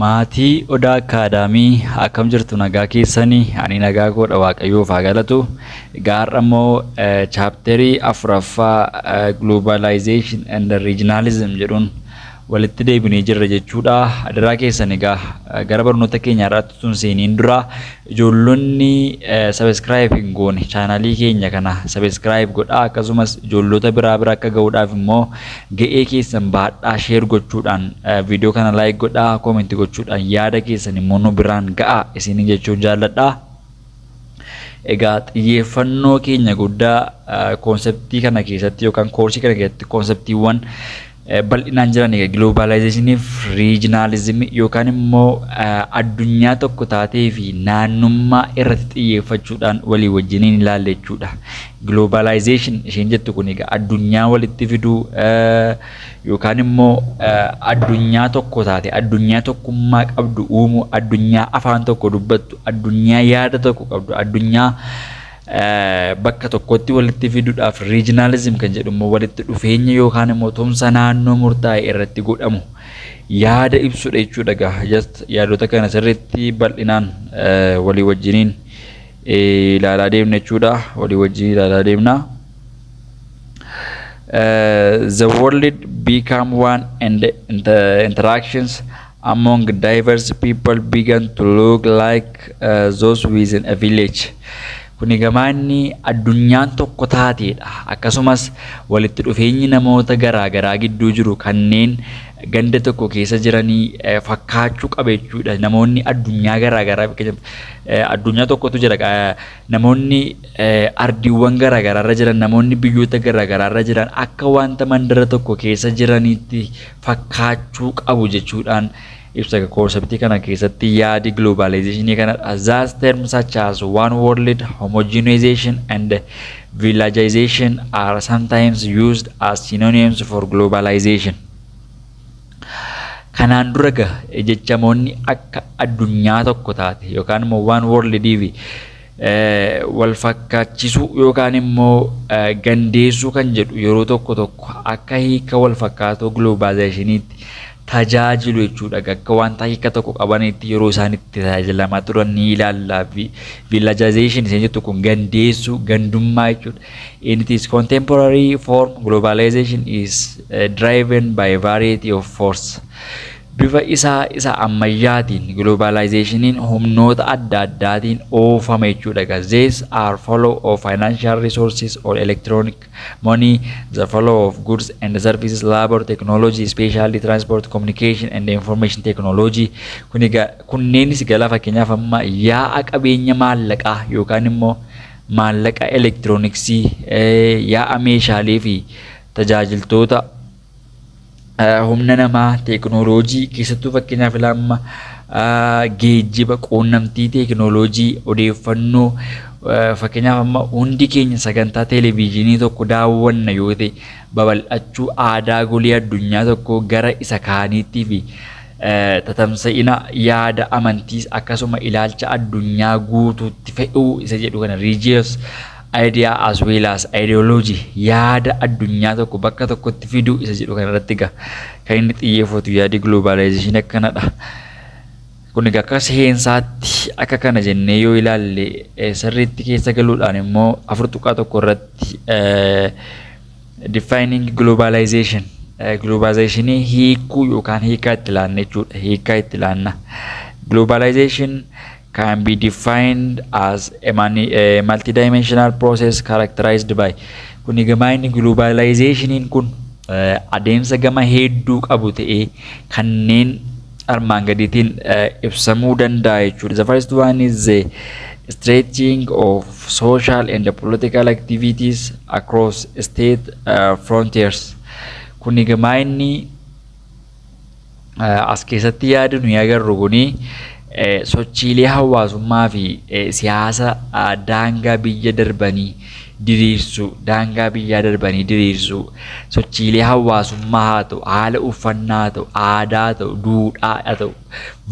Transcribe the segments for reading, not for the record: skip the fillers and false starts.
Maatii Odaa Akaadaamii akkam jirtu nagaa keessanii ani nagaa godha waaqayyoof haa galatu. Egaa har'a immoo chaapterii afuraffaa Globalization and Regionalism jedhuun walitti deebinee jirra jechuudha. Adaraa keessan egaa gara barnoota keenya irratti tun seeniin dura ijoollonni subscribe hin goone chaanalii keenya kana subscribe godhaa, akkasumas ijoollota biraa akka ga'uudhaaf immoo ga'ee keessan baadhaa share gochuudhaan viidiyoo kana like godhaa, comment gochuudhaan yaada keessan immoo nu biraan ga'aa isin jechuun jaalladha. Egaa xiyyeeffannoo keenya guddaa konseptii kana keessatti yookaan koorsii kana keessatti konseptiiwwan bal'inaan jiran egaa globalization fi regionalism yookaan immoo addunyaa tokko taatee fi naannummaa irratti xiyyeeffachuudhaan walii wajjiniin ilaalla jechuudha. Globalization isheen jettu kun egaa addunyaa walitti fiduu yookaan immoo addunyaa tokko taate addunyaa tokkummaa qabdu uumuu, addunyaa afaan tokko dubbattu, addunyaa yaada tokko qabdu, addunyaa bakka tokkotti walitti fiduudhaaf regionalism kan jedhamu walitti dhufeenya yookaan immoo tumsa naannoo murtaa'e irratti godhamu yaada ibsudha jechuudha. Just yaadota kana sirriitti bal'inaan walii wajjiniin ilaalaa deemna jechuudha. Walii wajjin ilaalaa deemna. The world become one and the interactions among diverse people began to look like those within a village. Kuni gamaanni addunyaan tokko taateedha. Akkasumas walitti dhufeenyi namoota garaa garaa gidduu jiru kanneen ganda tokko keessa jiranii fakkaachuu qaba jechuudha. Namoonni addunyaa garaa garaa addunyaa tokkotu jira. Namoonni ardiiwwan garaa garaarra jiran, namoonni biyyoota garaa garaarra jiran akka wanta mandara tokko keessa jiraniitti fakkaachuu qabu jechuudhaan ibsa konseptii kana keessatti yaadi globalization kana as terms such as one world, homogenization and villagization are sometimes used as synonyms for globalization. Kanaan dura jechamoonni akka addunyaa tokko taate yookaan immoo one world divi wal fakkaachisuu yookaan immoo gandeessuu kan jedhu yeroo tokko akka hiika wal fakkaatoo globalizationiitti tajaajilu jechuudha. Akka wanta hiika tokko qabanitti yeroo isaan itti tajaajilamaa turan ni ilaalla. Villagization isheen jettu kun gandeessuu, gandummaa jechuudha. In its contemporary form, globalization is driven by a variety of force. Bifa isa ammayyaatiin globalizationiin humnoota adda addaatiin oofama jechuudha. These are flow of financial resources or electronic money, the flow of goods and services, labor, technology, especially transport, communication and information technology. Kunneenis gala fakkeenyaaf amma yaa'a qabeenya maallaqaa yookaan immoo maallaqa elektirooniksii, yaa'a meeshaalee fi tajaajiltoota humna namaa, teekinooloojii keessattuu fakkeenyaaf ilaamma geejjiba, quunnamtii teekinooloojii, odeeffannoo fakkeenyaaf amma hundi keenya sagantaa televiizyinii tokko daawwanna yoo ta'e babal'achuu aadaa golii addunyaa tokko gara isa kaaniitti fi tatamsa'ina yaada amantiis akkasuma ilaalcha addunyaa guutuutti fe'uu isa jedhu kana religious idea as well as ideology yaada addunyaa tokko bakka tokkotti fiduu isa jedhu kana irratti kan inni xiyyeeffatu yaadi globalization akkanadha. Kun akka seensaatti akka kana jennee yoo ilaalle sirriitti keessa galuudhaan immoo afur tuqaa tokko irratti defining globalization. Globalization hiikuu yookaan hiikaa itti ilaanna jechuudha. Hiikaa itti ilaanna. Globalization can be defined as a multidimensional process characterized by. Kuni gama inni globalizationiin kun adeemsa gama hedduu qabu ta'ee kanneen armaan gadiitiin ibsamuu danda'a jechuudha. The first one is the stretching of social and political activities across state frontiers. Kuni gama inni as keessatti yaadnu agarru kuni sochiilee hawaasummaa fi siyaasa daangaa biyya darbanii diriirsuu, daangaa biyyaa darbanii diriirsuu, sochiilee hawaasummaa haa ta'u, haala uffannaa haa ta'u, aadaa haa ta'u, duudhaa haa ta'u,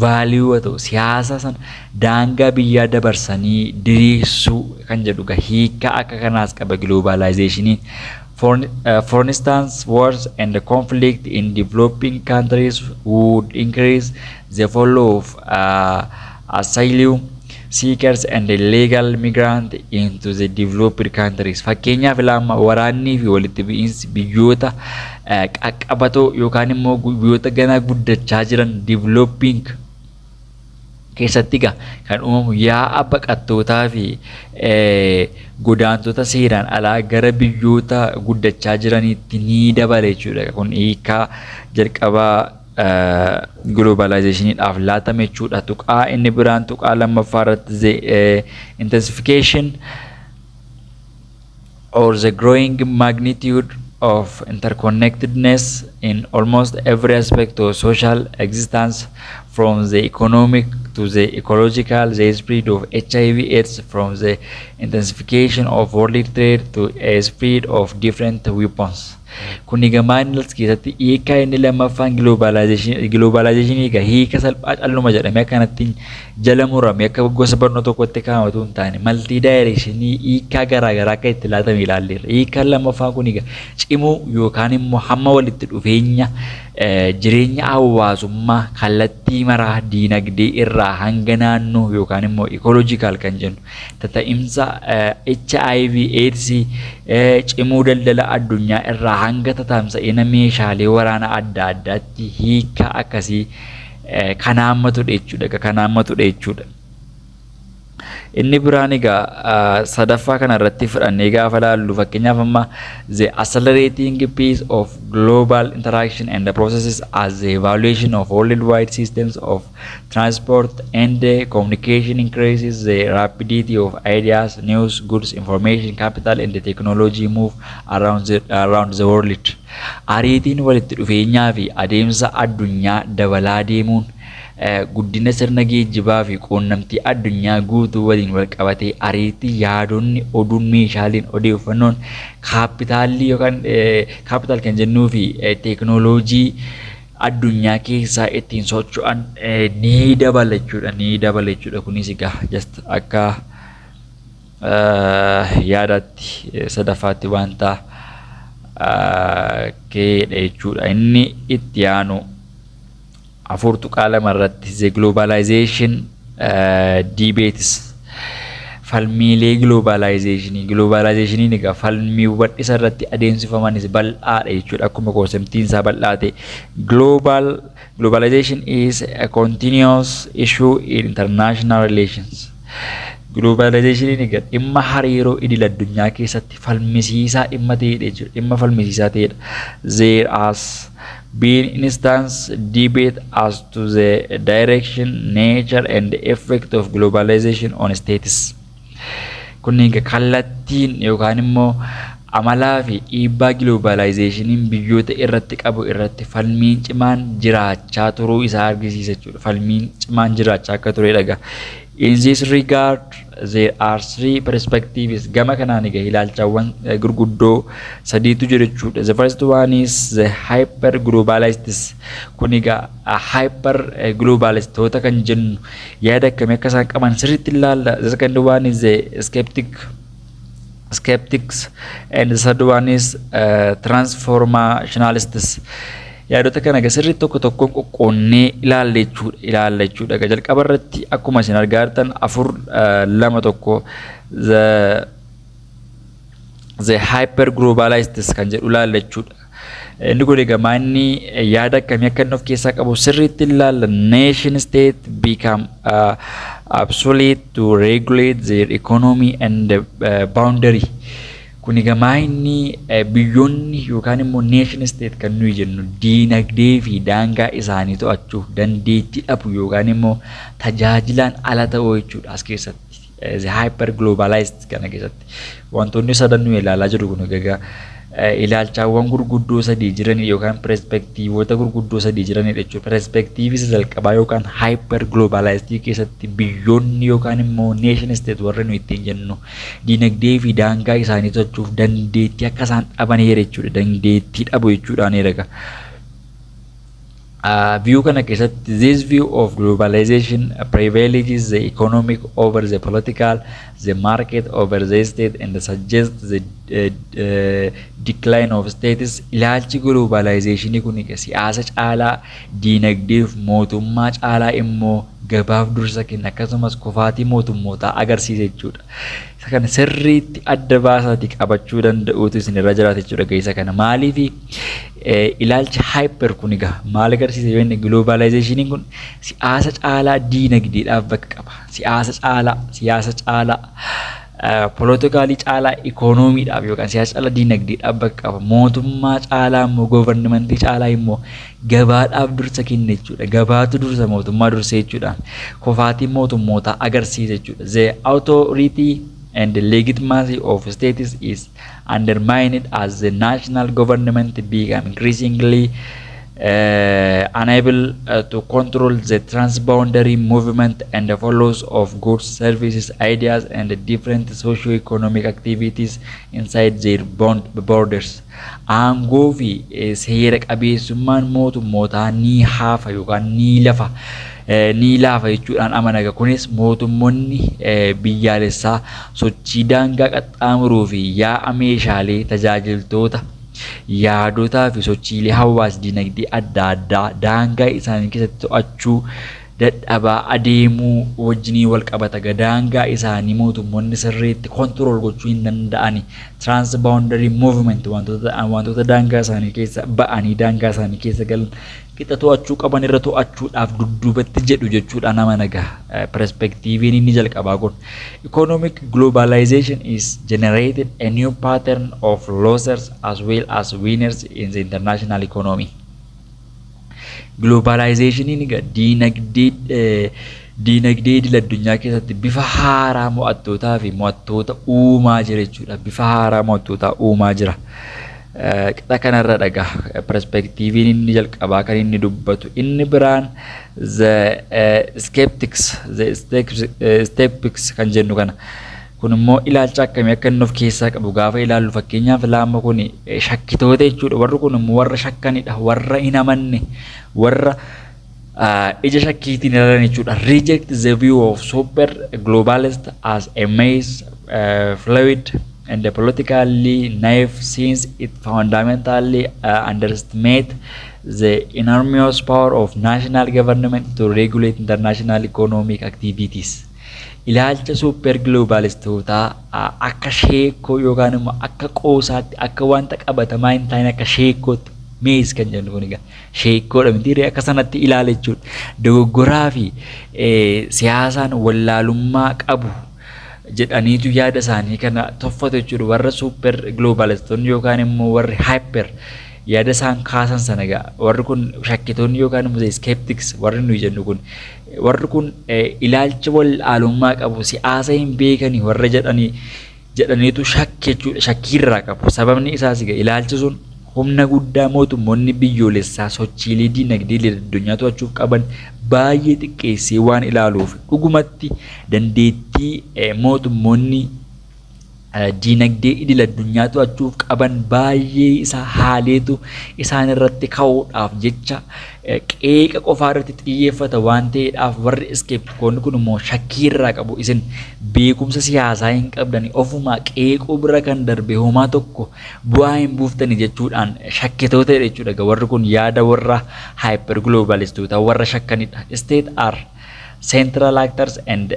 vaaliyuu haa ta'u, siyaasa sana daangaa biyyaa dabarsanii diriirsuu kan jedhu hiika akka kanaas qaba globalizationiin. For instance, wars and the conflict in developing countries would increase the flow of asylum seekers and illegal migrants into the developed countries. Fakkeenyaaf lama waraannii fi walitti bu'iinsi biyyoota qaqqabatoo yookaan immoo biyyoota ganaa guddachaa jiran developing keessatti kan uumamu yaa'a baqattootaa fi godaantota seeraan alaa gara biyyoota guddachaa jiraniitti ni dabala jechuudha. Kun hiikaa jalqabaa globalizationidhaaf laatame jechuudha. Tuqaa inni biraan tuqaa lammaffaa irratti intensification or the growing magnitude of interconnectedness in almost every aspect of social existence, from the economic to the ecological, the spread of HIV/AIDS, from the intensification of world trade to a spread of different weapons. Kuni gamaan keessatti hiika inni lammaffaan globalization egaa hiika salphaa calluma jedhamee akkanatti jala murame akka gosa barnoota tokkotti kaa'amatu hin taane maltii daayirekshinii hiikaa garaagaraa akka itti laatame ilaalleerra. Hiikaan lammaffaan kun egaa cimuu yookaan immoo hamma walitti dhufeenya jireenya hawaasummaa kallattii maraa diinagdee irraa hanga naannoo yookaan immoo ecological kan jennu tata'imsa HIV/AIDS cimuu daldala addunyaa irraa hanga tatamsa'ina meeshaalee waraana adda addaatti hiika akkasii kan hammatudha jechuudha. Inni biraan egaa sadaffaa kana irratti fudhannee gaafa laallu fakkeenyaaf amma the accelerating pace of global interaction and the processes as the evaluation of worldwide systems of transport and communication increases the rapidity of ideas, news, goods, information, capital and the technology move around the world. Ariitiin walitti dhufeenyaa fi adeemsa addunyaa dabalaa deemuun guddina sirna geejjibaa fi quunnamtii addunyaa guutuu waliin wal qabatee ariitii yaadonni oduun meeshaaleen odeeffannoon kaapitaalii yookaan kaapitaal kan jennuu fi teeknooloojii addunyaa keessaa ittiin socho'an ni dabala jechuudha. Kunis egaa just akka yaadaatti sadaffaatti wanta keedha jechuudha. Inni itti aanu afur tuqaa lama irratti the globalization debates falmiilee globalizationii egaa falmiiwwan isa irratti adeemsifamanis bal'aadha jechuudha. Akkuma konseptiin isaa bal'aate globalization is a continuous issue in international relations. Globalization egaa dhimma hariiroo idil addunyaa keessatti falmisiisaa dhimma ta'edha. There has been instance debate as to the direction, nature and the effect of globalization on states. Kun egaa kallattiin yookaan immoo amalaa fi dhiibbaa globalizationiin biyyoota irratti qabu irratti falmiin cimaan jiraachaa turuu isaa argisiisa jechuudha. Falmiin cimaan jiraachaa akka turedha. In this regard, there are three perspectives. Gama kanaan egaa ilaalchawwan gurguddoo sadiitu jiru jechuudha. The first one is the hyper-globalists. Kun egaa hyper-globalistoota kan jennu yaada akkamii akka isaan qaban sirriitti ilaalla. The second one is the skeptics and the third one is transformationalists. Yaadota kana sirriitti tokko tokkoon qoqqoonnee ilaalla jechuudha. Jalqaba irratti akkuma isin argitan afur lama tokko the hyper-globalists kan jedhu ilaalla jechuudha. Inni kun egaa maanni yaada akkamii akka inni of keessaa qabu sirriitti ilaalla. Nation state become obsolete to regulate their economy and boundary. Kun egaa maanni biyyoonni yookaan immoo nation state kan nuyi jennu diinagdee fi daangaa isaanii to'achuuf dandeettii dhabu yookaan immoo tajaajilaan ala ta'uu jechuudha as keessatti. The hyper-globalized kana keessatti wantoonni sadan nuyi ilaalaa jiru kun egaa ilaalchaawwan gurguddoo sadii jiran yookaan perspektiivota gurguddoo sadii jiran jechuudha. Perspektiivii isa jalqabaa yookaan hyper-globalized keessatti biyyoonni yookaan immoo nation state warra nuyi ittiin jennu diinagdee fi daangaa isaanii to'achuuf dandeettii akka isaan dhaban jechuudha. Dandeettii dhabu jechuudhaan eega. view kana keessatti this view of globalization privileges the economic over the political, the market over the state, and suggests the decline of states. Ilaalchi globalization kun siyaasa caalaa diinagdeef mootummaa caalaa immoo gabaaf dursa kenna akkasumas kufaatii mootummootaa agarsiisa jechuudha. Isa kana sirriitti adda baasaati qabachuu danda'uutu isinirra jiraata jechuudha keessa kana maaliif ilaalchi hyper kun egaa maal agarsiisa yoo inni globalization kun siyaasa caalaa diinagdeedhaaf bakka qaba. Siyaasa caalaa politikaalii caalaa ikoonomiidhaaf yookaan siyaasa caalaa diinagdeedhaaf bakka qaba. Mootummaa caalaa immoo governimentii caalaa immoo gabaadhaaf dursa kenna jechuudha. Gabaatu dursa mootummaa dursa jechuudha. Kufaatii mootummootaa agarsiisa jechuudha. The authority and the legitimacy of states is undermined as the national government become increasingly unable to control the transboundary movement and the flows of goods, services, ideas, and different socio-economic activities inside their borders. Aangoo fi seera qabeessummaan mootummootaa ni haafa yookaan ni laafa jechuudhaan amanaga. Kunis mootummoonni biyyaalessaa sochii daangaa qaxxaamuruu fi yaa'a meeshaalee tajaajiltoota yaadotaa fi sochiilee hawaas dinagdee adda addaa daangaa isaanii keessatti to'achuu dadhabaa adeemuu wajjinii wal qabata. Daangaa isaanii mootummoonni sirriitti control gochuu hin danda'ani. Transboundary movement wantoota daangaa isaanii keessa ba'anii daangaa isaanii keessa galan qixa to'achuu qaban irra to'achuudhaaf dudduubatti jedhu jechuudha nama nagaa. Perspectiviin inni jalqabaa kun economic globalization is generated a new pattern of losers as well as winners in the international economy. Globalization ini diinagdee idil addunyaa keessatti bifa haaraa mo'attootaa fi mo'attoota uumaa jira jechuudha. Bifa haaraa mo'attootaa uumaa jira. Qixa kanarra dhagaa perspektiiviin inni jalqabaa kan inni dubbatu. Inni biraan the skeptics kan jennu kana. Kun immoo ilaalcha akkamii akka inni of keessaa qabu gaafa ilaallu fakkeenyaaf laama kun shakkitoota jechuudha. Warri kun immoo warra shakkanidha. Warra hin amanne warra ija shakkiitiin ilaalan jechuudha. Reject the view of super globalist as a maze, fluid and politically naive since it fundamentally underestimate the enormous power of national government to regulate international economic activities. Ilaalcha super globalistoota akka sheekoo yookaan immoo akka qoosaatti akka wanta qabatamaa hin taane akka sheekootti mees kan jennu kun egaa sheekoodha miti akka sanatti ilaala jechuudha. Dogoggoraa fi siyaasaan wallaalummaa qabu jedhaniitu yaada isaanii kana toffatu jechuudha. Warra super globalistoonni yookaan immoo warri hyper yaada isaan kaasan sana egaa warri kun shakkitoonni yookaan immoo skeptics warri nuyi jennu kun warri kun ilaalcha wallaalummaa qabu siyaasa hin beekani warra jedhaniitu shakkiirraa qabu. Sababni isaas egaa ilaalchi sun humna guddaa mootummoonni biyyoolessaa sochiilee diinagdee addunyaa to'achuuf qaban baay'ee xiqqeessee waan ilaaluuf dhugumatti dandeettii mootummoonni diinagdee idil addunyaa to'achuuf qaban baay'ee isaa haaleetu isaan irratti ka'uudhaaf jecha qeeqa qofaa irratti xiyyeeffata waan ta'eedhaaf warri skeptikoonni kun immoo shakkiirraa qabu. Isin beekumsa siyaasaa hin qabdani ofumaa qeequu bira kan darbe homaa tokko bu'aa hin buuftani jechuudhaan shakkitoota jechuudha. Warri kun yaada warra hyper globalistoota warra shakkanidha. State are central actors and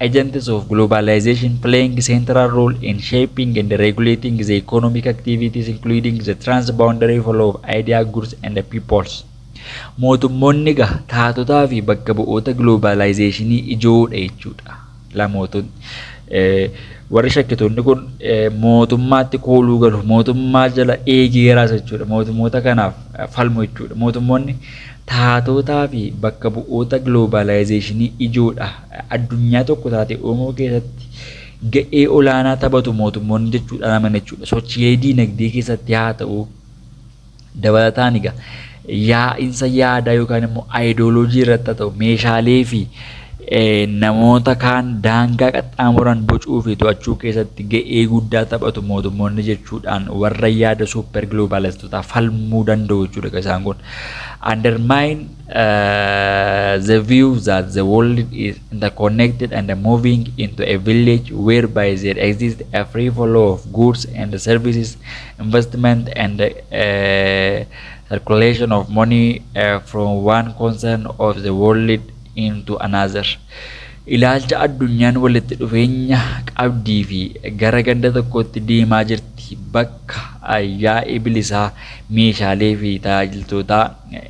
agents of globalization playing central role in shaping and regulating the economic activities including the transboundary flow of ideas, goods and peoples. Mootummoonni taatotaa fi bakka bu'oota globalizationii ijoodha jechuudha. Lamootun warri shakkitoonni kun mootummaatti kooluu galu mootummaa jala eegeeraas jechuudha. Mootummoota kanaaf falmu jechuudha. Mootummoonni taatotaa fi bakka bu'oota globalizationii ijoodha. Addunyaa tokko taate uumuu keessatti ga'ee olaanaa taphatu mootummoonni jechuudha naman jechuudha. Sochiilee diinagdee keessatti haa ta'u dabalataan yaa'insa yaadaa yookaan immoo ideoloojii irratti haa ta'u meeshaalee fi namoota kaan daangaa qaxxaamuran bocuu fi to'achuu keessatti ga'ee guddaa taphatu mootummoonni jechuudhaan warra yaada super globalistoota falmuu danda'u jechuudha isaan kun. Undermine the view that the world is interconnected and moving into a village whereby there exists a free flow of goods and services, investment and circulation of money from one concern of the world into another. Ilaalcha addunyaan walitti dhufeenya qabdii fi gara ganda tokkotti deemaa jirti bakka yaa'ii bilisaa meeshaalee fi tajaajiltoota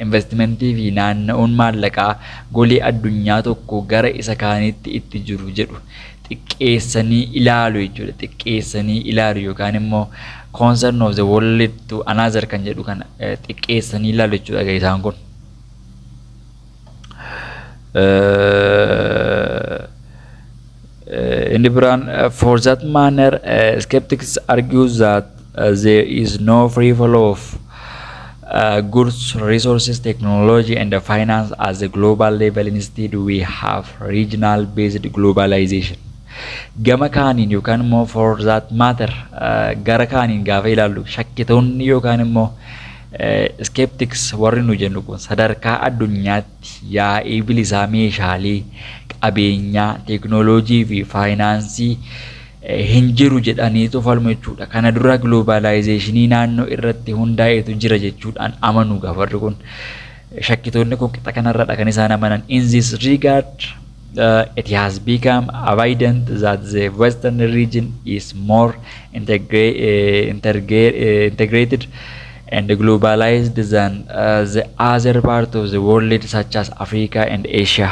investimentii fi naanna'uun maallaqaa golee addunyaa tokko gara isa kaanitti itti jiru jedhu xiqqeessanii ilaalu jechuudha. Xiqqeessanii ilaalu yookaan immoo concern of the world to another kan jedhu kana xiqqeessanii ilaalu jechuudha isaan kun. For that matter, skeptics argue that there is no free flow of goods, resources, technology, and finance at the global level. Instead, we have regional-based globalization. Gama kaaniin yookaan immoo for that matter gara kaaniin gaafa ilaallu shakkitoonni yookaan immoo skeptics warri nu jennu kun sadarkaa addunyaatti yaa'ii bilisaa meeshaalee qabeenyaa teeknooloojii fi faayinaansii hin jiru jedhaniitu falmu jechuudha. Kana dura globalizationii naannoo irratti hundaa'etu jira jechuudhaan amanu warri kun. Shakkitoonni kun qixa kanarradha kan isaan amanan. In this regard, it has become evident that the western region is more integrated and globalized than the other part of the world such as Africa and Asia.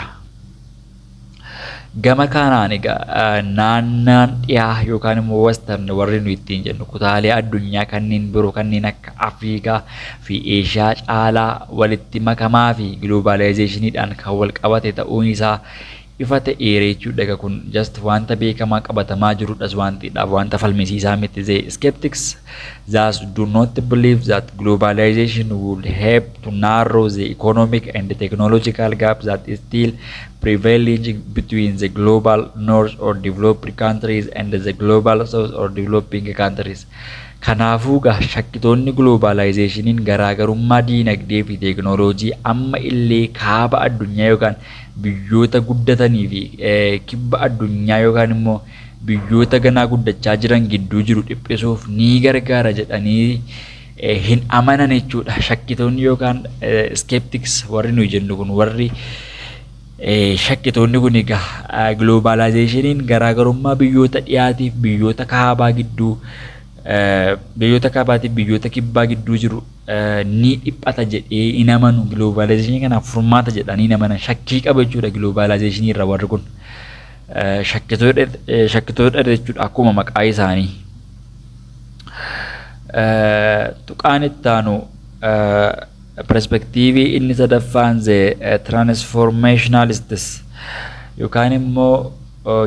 Gama kanaan egaa naannaan dhiyaa yookaan immoo western warri nu ittiin jennu kutaalee addunyaa kanneen biroo kanneen akka Afrikaa fi Eeshiyaa caalaa walitti makamaa fi globalizationidhaan kan wal qabate ta'uun isaa ifa ta'eera jechuudha. Kun just wanta beekamaa qabatamaa jirudhas wanta falmisiisaa miti. The skeptics thus do not believe that globalization will help to narrow the economic and technological gap that is still prevailing between the global north or developed countries and the global south or developing countries. Kanaafuu shakkitoonni globalizationiin garaagarummaa diinagdee fi teeknooloojii amma illee kaaba addunyaa yookaan biyyoota guddatanii fi kibba addunyaa yookaan immoo biyyoota ganaa guddachaa jiran gidduu jiru dhiphisuuf ni gargaara jedhanii hin amanan jechuudha. Shakkitoonni yookaan skeptics warri nuyi jennu kun warri shakkitoonni kun egaa globalizationiin garaagarummaa biyyoota dhiyaatiif biyyoota kaabaa gidduu biyyoota kaabaatiif biyyoota kibbaa gidduu jiru ni dhiphata jedhee hin amanu. Globalization kanaaf furmaata jedhanii hin amanan. Shakkii qaba jechuudha globalization irra warri kun. Shakkitoota jechuudha akkuma maqaa isaanii. Tuqaan itti aanu perspektiivii inni sadaffaan transformationalists yookaan immoo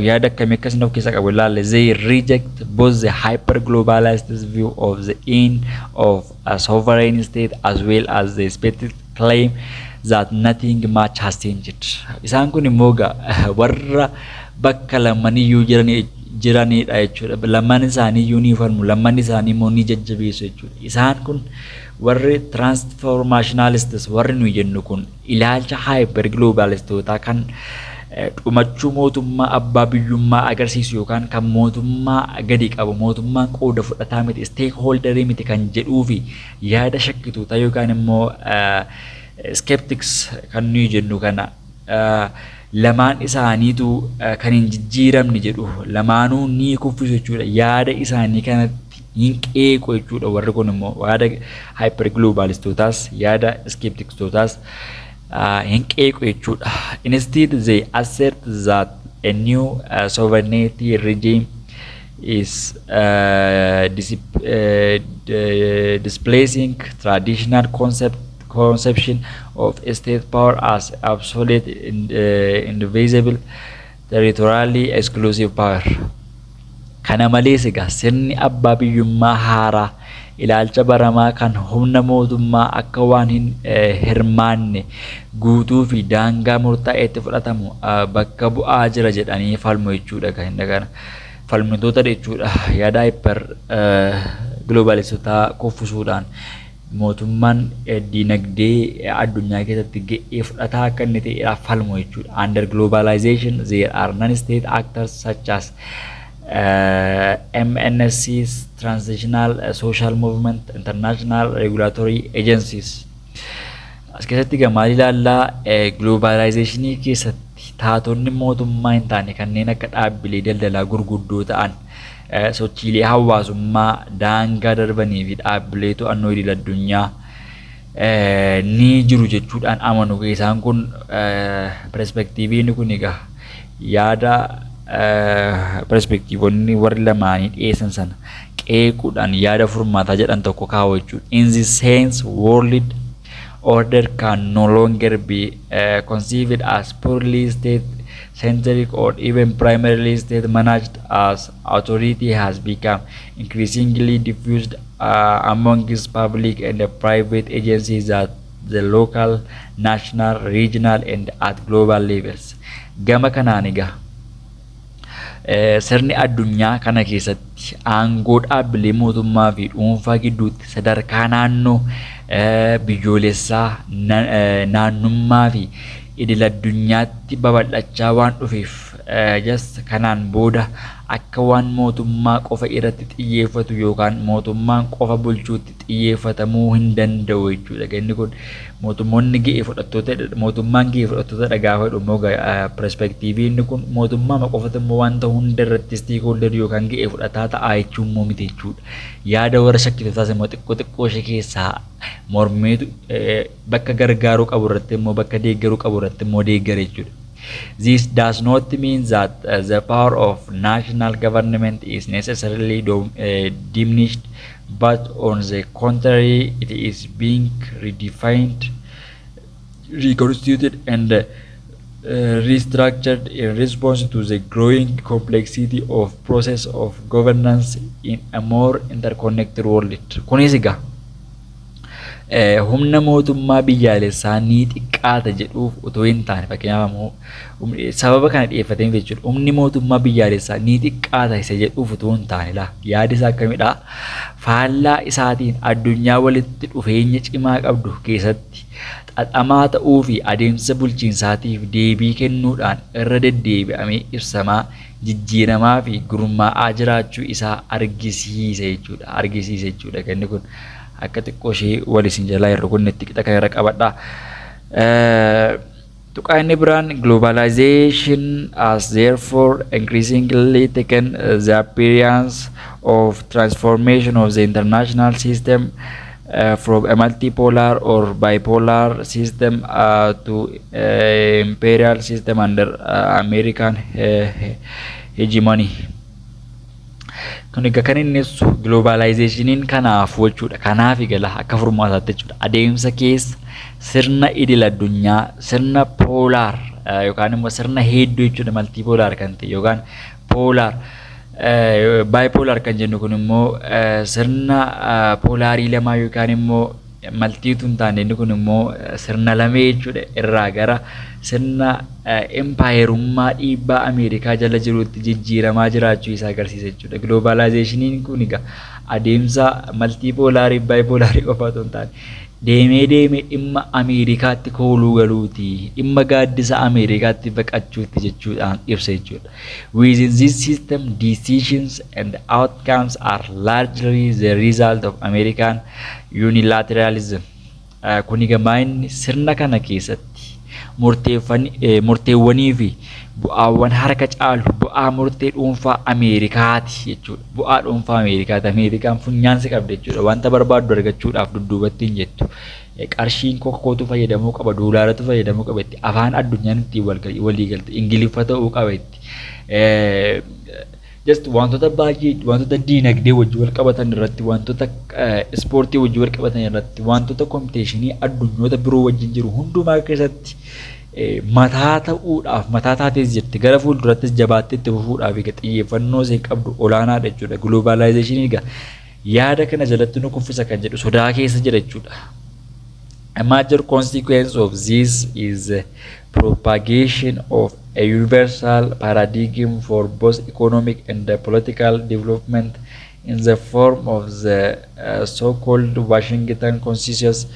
yaada akkamii akkasiin of keessaa qabu ilaalle. They reject both the hyper-globalist view of the end of a sovereign state as well as the skeptic claim that nothing much has changed. Isaan kun immoo warra bakka lamaniyyuu jiranidha jechuudha. Lamaan isaaniiyyuu ni falmu, lamaan isaanii immoo ni jajjabeessu jechuudha. Isaan kun warri transformationalists warri nuyi jennu kun ilaalcha hyper-globalistoota kan dhumachuu mootummaa abbaa biyyummaa agarsiisu yookaan kan mootummaa gadi qabu mootummaan qooda fudhataa miti stakeholderii miti kan jedhuu fi yaada shakkitoota yookaan immoo skeptics kan nuyi jennu kana lamaan isaaniitu kan hin jijjiiramne jedhu lamaanuu ni kuffisu jechuudha. Yaada isaanii kanatti hin qeequ jechuudha. Warri kun immoo yaada hyper-globalistootaas yaada skepticstootaas hin qeequ jechuudha. Instead, they assert that a new sovereignty regime is displacing traditional conception of state power as absolute, indivisible, territorially exclusive power. Kana malees egaa sirni abbaa biyyummaa haaraa ilaalcha baramaa kan humna mootummaa akka waan hin hirmaanne guutuu fi daangaa murtaa'eetti fudhatamu bakka bu'aa jira jedhanii falmu jechuudha kan hin dhagana. Falmitoota jechuudha yaada hyper-globalistootaa kuffisuudhaan mootummaan dinagdee addunyaa keessatti ga'ee fudhataa akka inni ta'e falmu jechuudha. Under globalization there are non-state actors such as MNCs, transnational social movement, international regulatory agencies. As keessatti maal ilaallaa globalizationii keessatti taatonni mootummaa hin taane kanneen akka dhaabbilee daldalaa gurguddoo ta'an sochiilee hawaasummaa daangaa darbanii fi dhaabbilee to'annoo idil addunyaa ni jiru jechuudhaan amanu. Isaan kun perspektiiviin kun egaa yaada perspektiivonni warri lamaanii dhiyeessan sana qeequudhaan yaada furmaataa jedhan tokko kaa'u jechuudha. In this sense, world order can no longer be conceived as purely state-centric or even primarily state-managed, as authority has become increasingly diffused among its public and private agencies at the local, national, regional, and at global levels. Gama kanaan egaa sirni addunyaa kana keessatti aangoo dhaabbilee mootummaa fi dhuunfaa gidduutti sadarkaa naannoo biyyoolessaa naannummaa fi idil addunyaatti babal'achaa waan dhufeef kanaan booda akka waan mootummaa qofa irratti xiyyeeffatu yookaan mootummaan qofa bulchuutti xiyyeeffatamuu hin danda'u jechuudha. Inni kun mootummaan ga'ee fudhattoota dhagaafaa dhummoo perspektiivii inni kun mootummaa qofatu immoo wanta hunda irratti stakeholder yookaan ga'ee fudhataa ta'aa jechuun immoo miti jechuudha. Yaada warra shakkitootaas immoo xiqqoo ishee keessaa mormeetu bakka gargaaruu qabu irratti immoo bakka deeggaruu qabu irratti immoo deeggare jechuudha. This does not mean that the power of national government is necessarily diminished, but on the contrary, it is being redefined, reconstituted, and restructured in response to the growing complexity of process of governance in a more interconnected world. Kunis egaa humna mootummaa biyyaalessaa ni xiqqaata jedhuuf otoo hin taane fakkeenyaaf sababa kana dhiyeeffatee jechuudha. Humni mootummaa biyyaalessaa ni xiqqaata isa jedhuuf otoo hin taane yaadi isaa akkamidha? Faallaa isaatiin addunyaa walitti dhufeenya cimaa qabdu keessatti xaxamaa ta'uu fi adeemsa bulchiinsaatiif deebii kennuudhaan irra deddeebi'amee ibsamaa jijjiiramaa fi gurmaa'aa jiraachuu isaa argisiisa jechuudha. Inni kun akka xiqqoo ishee waliin jalaa irra kunnetti qixa kan irra qabadha. Tuqaa inni biraan globalization has therefore increasingly taken the appearance of transformation of the international system from a multipolar or bipolar system to imperial system under American hegemony. Kun egaa kan inni ibsu globalizationin kanaaf jechuudha. Kanaaf egaa akka furmaataatti jechuudha. Adeemsa keessa sirna idil addunyaa sirna polar yookaan immoo sirna hedduu jechuudha. Multipolar kan ta'e yookaan polar bipolar kan jennu kun immoo sirna polarii lama yookaan immoo maltiitu hin taane inni kun immoo sirna lamee jechuudha. Irraa gara sirna empayerummaa dhiibbaa Ameerikaa jala jirutti jijjiiramaa jiraachuu isaa agarsiisa jechuudha. Globalizationiin kun egaa adeemsa multipolarii bipolarii qofa otoo hin taane deemee dhimma Ameerikaatti kooluu galuuti, dhimma gaaddisa Ameerikaatti baqachuutti jechuudhaan ibsa jechuudha. Within this system, decisions and outcomes are largely the result of American unilateralism. Kun egaa inni sirna kana keessatti murteewwanii fi bu'aawwan harka caalu bu'aa murtee dhuunfaa Ameerikaati jechuudha. Bu'aa dhuunfaa Ameerikaati. Ameerikaan funyaansi qabdi jechuudha. Wanta barbaaddu argachuudhaaf dudduubatti hin jettu. Qarshiin kootu fayyadamuu qaba, doolaaratu fayyadamuu qaba itti, afaan addunyaan ittiin walii galte, Ingiliffa ta'uu qaba itti. Just wantoota baay'ee wantoota diinagdee wajjin wal qabatan irratti, wantoota ispoortii wajjin wal qabatan irratti, wantoota kompiteeshinii addunyoota biroo wajjin jiru hundumaa keessatti mataa ta'uudhaaf mataa taatees jetti gara fuuldurattis jabaattee itti fufuudhaaf xiyyeeffannoo ishee qabdu olaanaadha jechuudha. Globalization egaa yaada kana jalatti nu kuffisa kan jedhu sodaa keessa jira jechuudha. A major consequence of this is the propagation of a universal paradigm for both economic and political development in the form of the so-called Washington Consensus,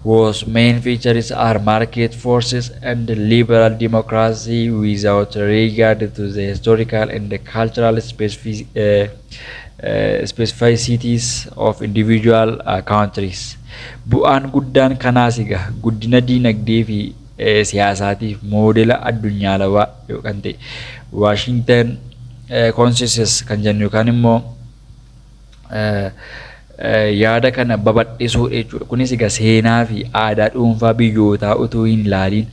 whose main features are market forces and liberal democracy without regard to the historical and the cultural specificities of individual countries. Bu'aan guddaan kanaas egaa guddina diinagdee fi siyaasaatiif moodela addunyaalawaa yookaan ta'e Washington Consensus kan jennu yookaan immoo yaada kana babal'isuudha jechuudha. Kunis egaa seenaa fi aadaa dhuunfaa biyyootaa utuu hin ilaalin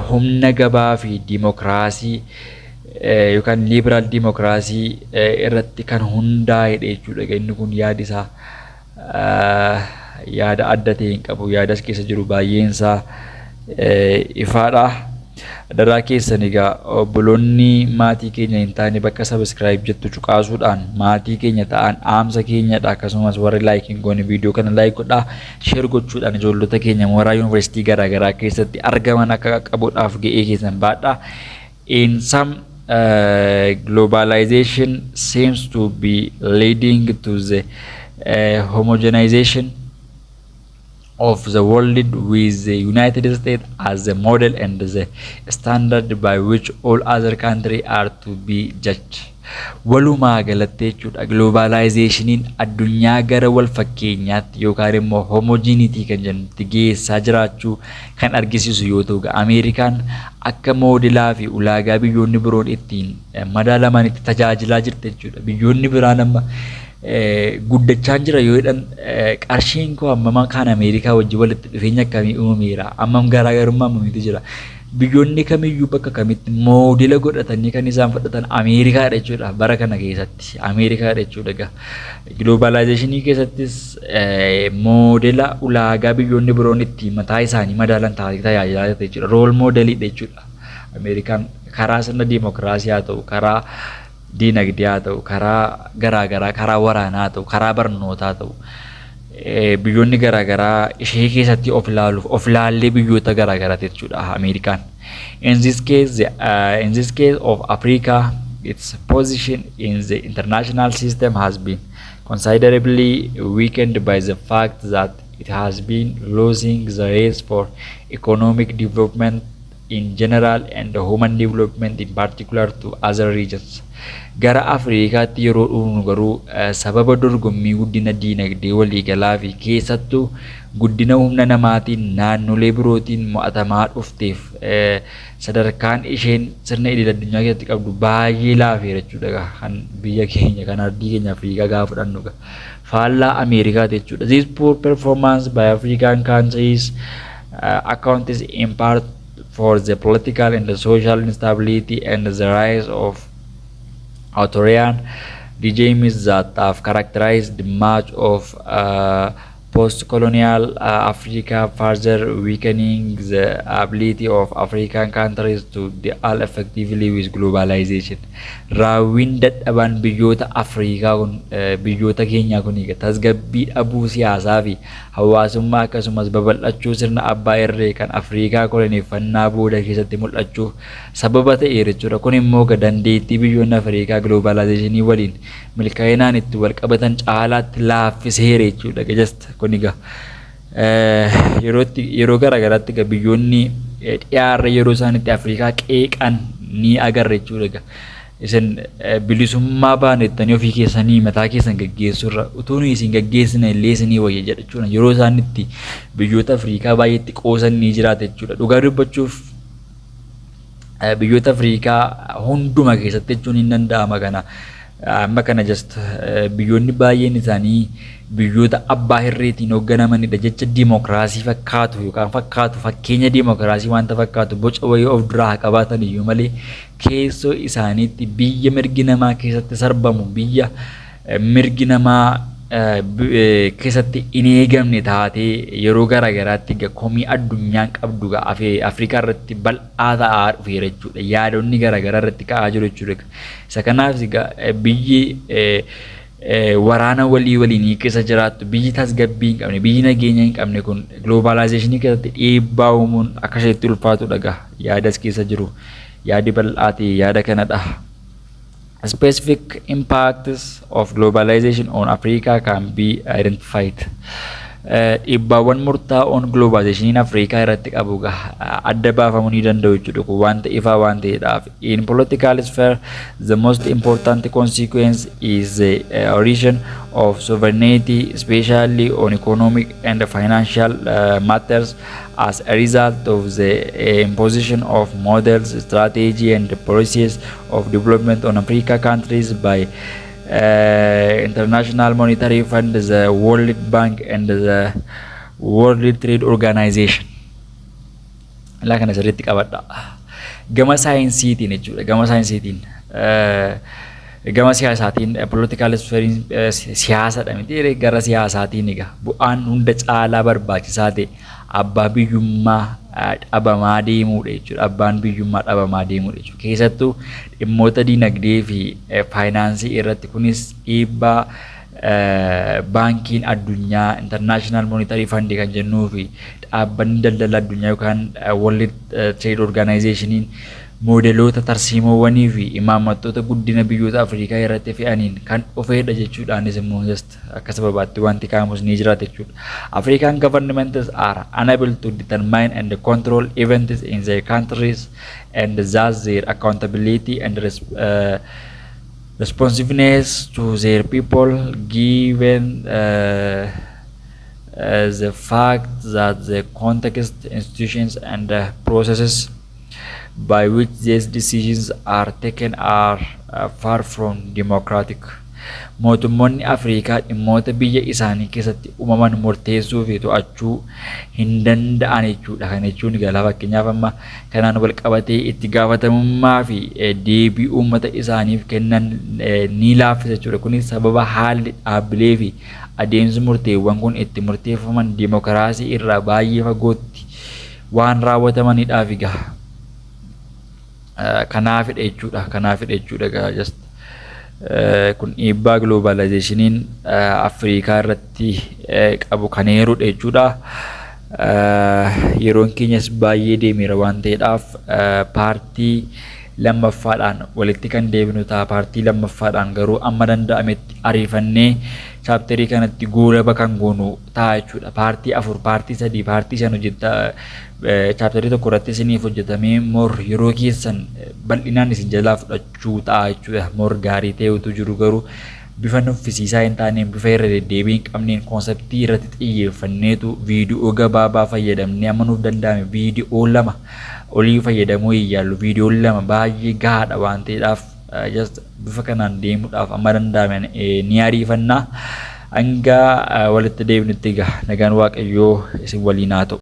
humna gabaa fi dimokiraasii yookaan liberaal dimokiraasii irratti kan hundaa'edha jechuudha. Inni kun yaadi isaa yaada adda ta'e hin qabu. Yaada as keessa jiru baay'een isaa ifaadha. Daraa keessan egaa obboloonni maatii keenya hin taane bakka subscribe jettu cuqaasuudhaan maatii keenya ta'an dhaamsa keenyadha. Akkasumas warri like hin goone viidiyoo kana like godhaa, share gochuudhaan ijoollota keenya mooraa yuunivarsiitii garaagaraa keessatti argaman akka qaqqabuudhaaf ga'ee keessan baadhaa. In some globalization seems to be leading to the homogenization of the world, with the United States as the model and the standard by which all other countries are to be judged. Walumaa galatti jechuudha globalizationin addunyaa gara wal fakkeenyaatti yookaan immoo homogeneity kan jennutti geessaa jiraachuu kan argisiisu yoo ta'u, Ameerikaan akka moodelaa fi ulaagaa biyyoonni biroon ittiin madaalaman itti tajaajilaa jirti jechuudha. Biyyoonni biraan amma guddachaa jira yoo jedhan qarshiin koo hammam kan Ameerikaa wajjin walitti dhufeenya akkamii uumameera, hammam garaagarummaa hammamiitu jira. Biyyoonni kamiyyuu bakka kamitti moodela godhatanii kan isaan fudhatan Ameerikaadha jechuudha. Bara kana keessatti Ameerikaadha jechuudha. Globalizationii keessattis moodela ulaagaa biyyoonni biroon itti mataa isaanii madaalan tajaajilaa jirti jechuudha. Rool moodeliidha jechuudha. Ameerikaan karaa sirna dimokiraasii haa ta'u, karaa diinagdee haa ta'u, karaa garaagaraa, karaa waraanaa haa ta'u, karaa barnootaa haa ta'u, biyyoonni garaagaraa ishee keessatti of ilaaluuf of ilaallee biyyoota garaagaraati jechuudha Ameerikaan. In this case of Africa, its position in the international system has been considerably weakened by the fact that it has been losing the race for economic development in general and human development in particular to other regions. Gara Afrikaatti yeroo dhufu garuu sababa dorgommii guddina diinagdee waliigalaa fi keessattuu guddina humna namaatiin naannolee birootiin mo'atamaa dhufteef sadarkaan isheen sirna idil addunyaa keessatti qabdu baay'ee laafeera jechuudha. Kan biyya keenya kan ardii keenya Afrikaa gaafa fudhannu faallaa Ameerikaati jechuudha. This poor performance by African countries accounts in part for the political and the social instability and the rise of authoritarian regimes that have characterized much of post-colonial Africa, further weakening the ability of African countries to deal effectively with globalization. Raawwiin dadhaban biyyoota Afrikaa kun biyyoota keenyaa kun tasgabbii dhabuu siyaasaa fi hawaasummaa akkasumas babal'achuu sirna abbaa irree kan Afrikaa koloneeffannaa booda keessatti mul'achuu sababa ta'eera jechuudha. Kun immoo dandeettii biyyoonni Afrikaa globalizationii waliin milkaa'inaan itti wal qabatan caalaatti laaffiseera jechuudha. Kun egaa yeroo garaagaraatti biyyoonni dhiyaarra yeroo isaanitti Afrikaa qeeqan ni agarra jechuudha. Isin bilisummaa baanettanii ofii keessanii mataa keessan gaggeessurra utuu isin gaggeessina illee isinii wayya jedha jechuudha. Yeroo isaanitti biyyoota Afrikaa baay'eetti qoosan ni jiraata jechuudha. Dhugaa dubbachuuf biyyoota Afrikaa hunduma keessatti jechuun hin danda'ama kana. Amma kana biyyoonni baay'een isaanii biyyoota abbaa hirreetiin hoogganamanidha jecha dimokiraasii fakkaatu yookaan fakkeenya dimokiraasii wanta fakkaatu boca wayii of duraa qabaatan iyyuu malee keessoo isaaniitti biyya mirgi namaa keessatti sarbamu, biyya mirgi namaa keessatti hin eegamne taatee yeroo garaagaraatti komii addunyaan qabdu Afrikaa irratti bal'aa ta'aa dhufeera jechuudha. Yaadonni garaagaraa irratti ka'aa jiru jechuudha. Isa kanaaf biyyi waraana waliin keessa jiraattu biyyi tasgabbii hin qabne biyyi nageenya hin qabne kun globalizationii keessatti dhiibbaa uumuun akka isheetti ulfaatu dhagaa yaadas keessa jiru yaadi bal'aati yaada kanadha. Specific impacts of globalization on Africa can be identified. Dhiibbaawwan murtaa'oon globalization in Africa irratti qabu adda baafamuu ni danda'u jechuudha kun wanta ifaa waan ta'eedhaaf. In political sphere, the most important consequence is the erosion of sovereignty, especially on economic and financial matters, as a result of the imposition of models, strategy, and policies of development on Africa countries by International Monetary Fund, the World Bank, and the World Trade Organization. Ilaa kana sirriitti qabadha. Gama saayinsiitiin jechuudha. Gama siyaasaatiin political sphere siyaasadha miti gara siyaasaatiin egaa bu'aan hunda caalaa barbaachisaa ta'e abbaa biyyummaa dhabamaa deemuudha jechuudha. Abbaan biyyummaa dhabamaa deemuudha jechuudha. Keessattuu dhimmoota dinagdee fi faayinaansii irratti kunis dhiibbaa baankiin addunyaa International Monetary Fund kan jennuu fi dhaabbanni daldala addunyaa yookaan World Trade Organizationiin moodeloota tarsiimoowwanii fi imaammatoota guddina biyyoota Afrikaa irratti fe'aniin kan dhufeedha jechuudhaanis immoo just akka sababaatti wanti kaamus ni jiraata jechuudha. African governments are unable to determine and control events in their countries and thus their accountability and responsiveness to their people, given the fact that the context, institutions, and processes by which these decisions are taken are far from democratic. Mootummoonni Afrikaa dhimmoota biyya isaanii keessatti uumaman murteessuu fi to'achuu hin danda'an jechuudha. Kana jechuun egaa fakkeenyaaf amma kanaan wal qabatee itti gaafatamummaa fi deebii uummata isaaniif kennan ni laaffisa jechuudha. Kunis sababa haalli dhaabbilee fi adeemsi murteewwan kun itti murteeffaman dimokiraasii irraa baay'ee fagootti waan raawwatamanidhaaf egaa. Kanaafidha jechuudha just kun dhiibbaa globalizationiin Afrikaa irratti qabu kan eerudha jechuudha. Yeroon keenyas baay'ee deemeera waan ta'eedhaaf paartii lammaffaadhaan walitti kan deebinu ta'a. Paartii lammaffaadhaan garuu amma danda'ametti ariifannee chaapterii kanatti goolaba kan goonu ta'a jechuudha. Paartii 4, paartii 3, paartii 5 hojjeta. Chaapterii tokko irratti isiniif hojjetamee mor yeroo keessan bal'inaan isin jalaa fudhachuu ta'a jechuudha. Mor gaarii ta'utu jiru garuu bifa nuffisiisaa hin taaneen bifa irra deddeebii hin qabneen konseptii irratti xiyyeeffanneetu viidiyoo gabaabaa fayyadamnee amma nuuf danda'ame viidiyoo 2 olii fayyadamuu yaallu. Viidiyoo 2 baay'ee gahaadha waan ta'eedhaaf just bifa kanaan deemuudhaaf amma danda'ame ni ariifannaa. Hanga walitti deebinutti egaa nagaan Waaqayyoo isin waliin haa ta'u.